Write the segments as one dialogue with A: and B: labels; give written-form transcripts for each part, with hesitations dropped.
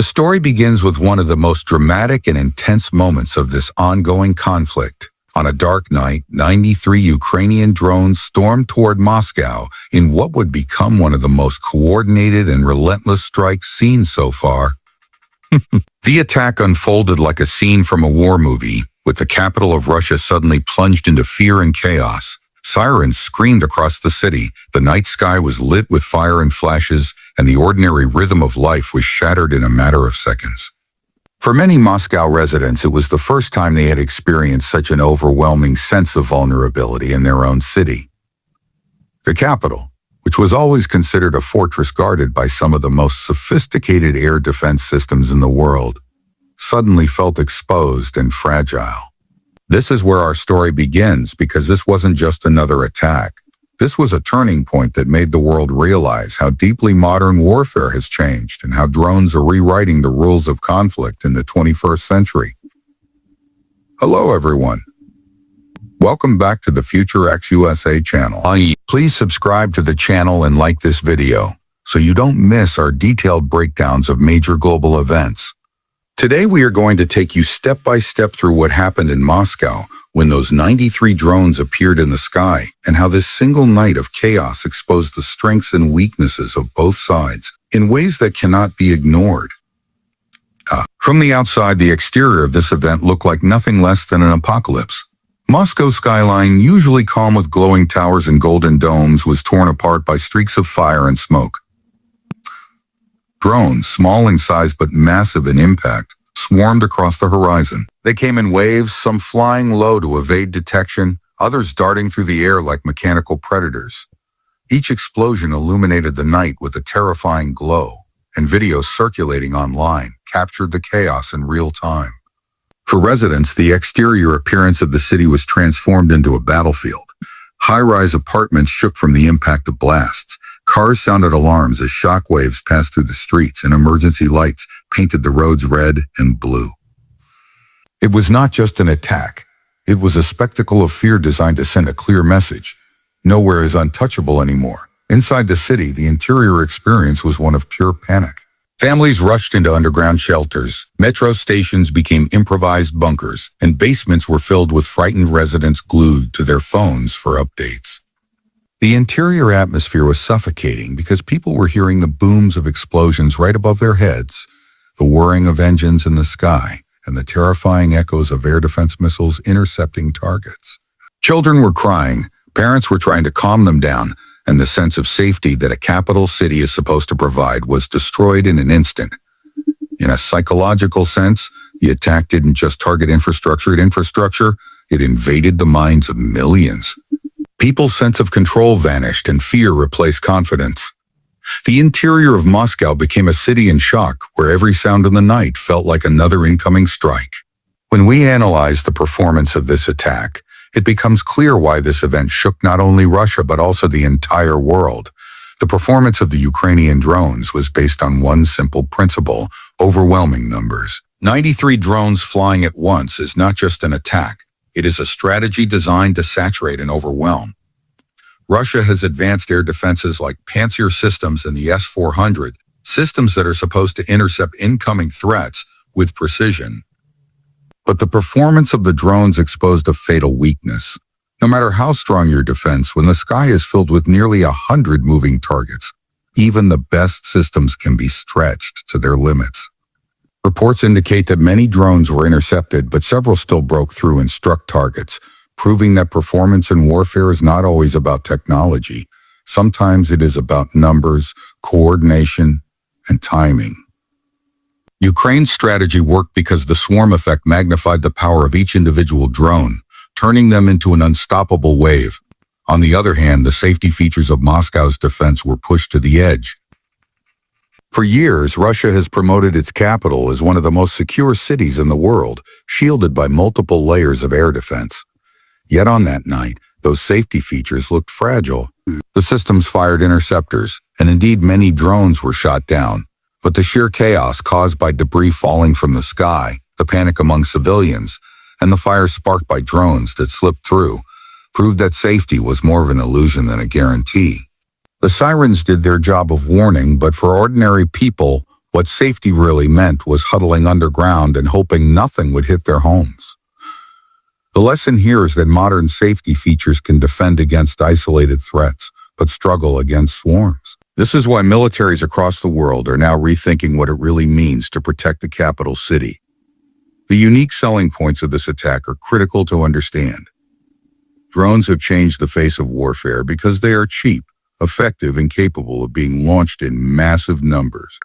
A: The story begins with one of the most dramatic and intense moments of this ongoing conflict. On a dark night, 93 Ukrainian drones stormed toward Moscow in what would become one of the most coordinated and relentless strikes seen so far. The attack unfolded like a scene from a war movie, with the capital of Russia suddenly plunged into fear and chaos. Sirens screamed across the city, the night sky was lit with fire and flashes, and the ordinary rhythm of life was shattered in a matter of seconds. For many Moscow residents, it was the first time they had experienced such an overwhelming sense of vulnerability in their own city. The capital, which was always considered a fortress guarded by some of the most sophisticated air defense systems in the world, suddenly felt exposed and fragile. This is where our story begins, because this wasn't just another attack. This was a turning point that made the world realize how deeply modern warfare has changed and how drones are rewriting the rules of conflict in the 21st century. Hello, everyone. Welcome back to the Future X USA channel. Please subscribe to the channel and like this video so you don't miss our detailed breakdowns of major global events. Today we are going to take you step by step through what happened in Moscow when those 93 drones appeared in the sky, and how this single night of chaos exposed the strengths and weaknesses of both sides in ways that cannot be ignored. From the outside, the exterior of this event looked like nothing less than an apocalypse. Moscow's skyline, usually calm with glowing towers and golden domes, was torn apart by streaks of fire and smoke. Drones, small in size but massive in impact, swarmed across the horizon. They came in waves, some flying low to evade detection, others darting through the air like mechanical predators. Each explosion illuminated the night with a terrifying glow, and videos circulating online captured the chaos in real time. For residents, the exterior appearance of the city was transformed into a battlefield. High-rise apartments shook from the impact of blasts. Cars sounded alarms as shockwaves passed through the streets, and emergency lights painted the roads red and blue. It was not just an attack. It was a spectacle of fear designed to send a clear message. Nowhere is untouchable anymore. Inside the city, the interior experience was one of pure panic. Families rushed into underground shelters, metro stations became improvised bunkers, and basements were filled with frightened residents glued to their phones for updates. The interior atmosphere was suffocating because people were hearing the booms of explosions right above their heads, the whirring of engines in the sky, and the terrifying echoes of air defense missiles intercepting targets. Children were crying, parents were trying to calm them down, and the sense of safety that a capital city is supposed to provide was destroyed in an instant. In a psychological sense, the attack didn't just target infrastructure, it invaded the minds of millions. People's sense of control vanished and fear replaced confidence. The interior of Moscow became a city in shock, where every sound in the night felt like another incoming strike. When we analyze the performance of this attack, it becomes clear why this event shook not only Russia but also the entire world. The performance of the Ukrainian drones was based on one simple principle: overwhelming numbers. 93 drones flying at once is not just an attack. It is a strategy designed to saturate and overwhelm. Russia has advanced air defenses like Pantsir systems and the S-400, systems that are supposed to intercept incoming threats with precision. But the performance of the drones exposed a fatal weakness. No matter how strong your defense, when the sky is filled with nearly 100 moving targets, even the best systems can be stretched to their limits. Reports indicate that many drones were intercepted, but several still broke through and struck targets, proving that performance in warfare is not always about technology. Sometimes it is about numbers, coordination, and timing. Ukraine's strategy worked because the swarm effect magnified the power of each individual drone, turning them into an unstoppable wave. On the other hand, the safety features of Moscow's defense were pushed to the edge. For years, Russia has promoted its capital as one of the most secure cities in the world, shielded by multiple layers of air defense. Yet on that night, those safety features looked fragile. The systems fired interceptors, and indeed many drones were shot down. But the sheer chaos caused by debris falling from the sky, the panic among civilians, and the fire sparked by drones that slipped through, proved that safety was more of an illusion than a guarantee. The sirens did their job of warning, but for ordinary people, What safety really meant was huddling underground and hoping nothing would hit their homes. The lesson here is that modern safety features can defend against isolated threats, but struggle against swarms. This is why militaries across the world are now rethinking what it really means to protect the capital city. The unique selling points of this attack are critical to understand. Drones have changed the face of warfare because they are cheap, effective, and capable of being launched in massive numbers.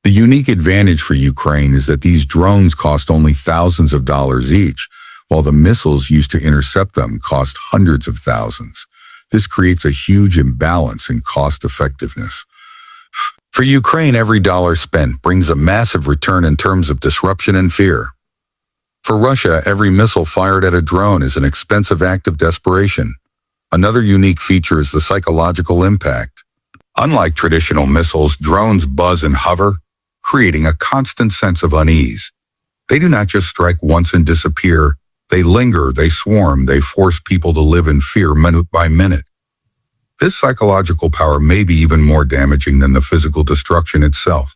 A: The unique advantage for Ukraine is that these drones cost only thousands of dollars each, while the missiles used to intercept them cost hundreds of thousands. This creates a huge imbalance in cost effectiveness. For Ukraine, every dollar spent brings a massive return in terms of disruption and fear. For Russia, every missile fired at a drone is an expensive act of desperation. Another unique feature is the psychological impact. Unlike traditional missiles, drones buzz and hover, creating a constant sense of unease. They do not just strike once and disappear. They linger, they swarm, they force people to live in fear minute by minute. This psychological power may be even more damaging than the physical destruction itself.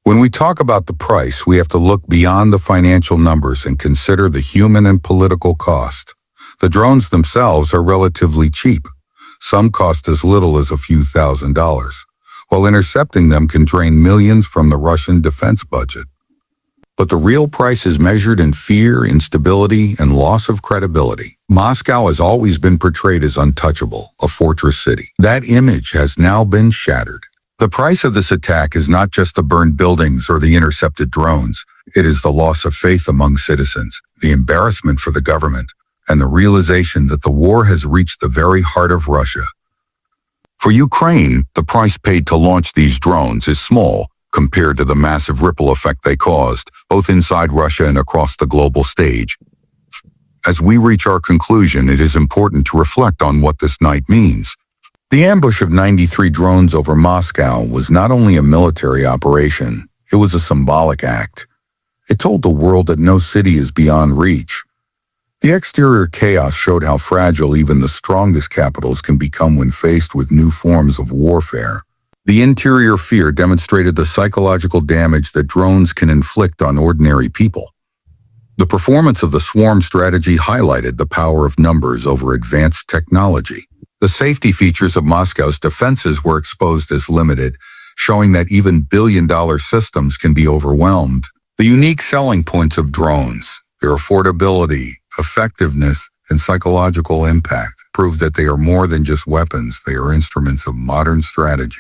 A: When we talk about the price, we have to look beyond the financial numbers and consider the human and political cost. The drones themselves are relatively cheap. Some cost as little as a few $1,000s, while intercepting them can drain millions from the Russian defense budget. But the real price is measured in fear, instability, and loss of credibility. Moscow has always been portrayed as untouchable, a fortress city. That image has now been shattered. The price of this attack is not just the burned buildings or the intercepted drones. It is the loss of faith among citizens, the embarrassment for the government, and the realization that the war has reached the very heart of Russia. For Ukraine, the price paid to launch these drones is small, compared to the massive ripple effect they caused, both inside Russia and across the global stage. As we reach our conclusion, it is important to reflect on what this night means. The ambush of 93 drones over Moscow was not only a military operation, it was a symbolic act. It told the world that no city is beyond reach. The exterior chaos showed how fragile even the strongest capitals can become when faced with new forms of warfare. The interior fear demonstrated the psychological damage that drones can inflict on ordinary people. The performance of the swarm strategy highlighted the power of numbers over advanced technology. The safety features of Moscow's defenses were exposed as limited, showing that even billion-dollar systems can be overwhelmed. The unique selling points of drones, their affordability, effectiveness, and psychological impact prove that they are more than just weapons, they are instruments of modern strategy.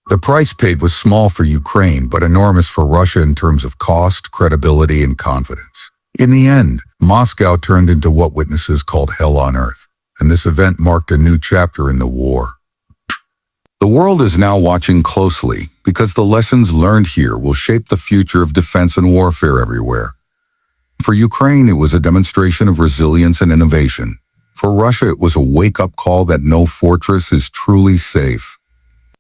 A: The price paid was small for Ukraine, but enormous for Russia in terms of cost, credibility, and confidence. In the end, Moscow turned into what witnesses called hell on earth, and this event marked a new chapter in the war. The world is now watching closely because the lessons learned here will shape the future of defense and warfare everywhere. For Ukraine, it was a demonstration of resilience and innovation. For Russia, it was a wake-up call that no fortress is truly safe.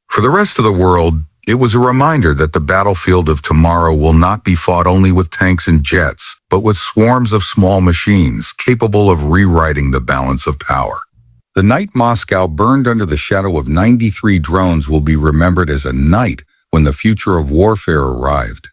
A: For the rest of the world, it was a reminder that the battlefield of tomorrow will not be fought only with tanks and jets, but with swarms of small machines capable of rewriting the balance of power. The night Moscow burned under the shadow of 93 drones will be remembered as a night when the future of warfare arrived.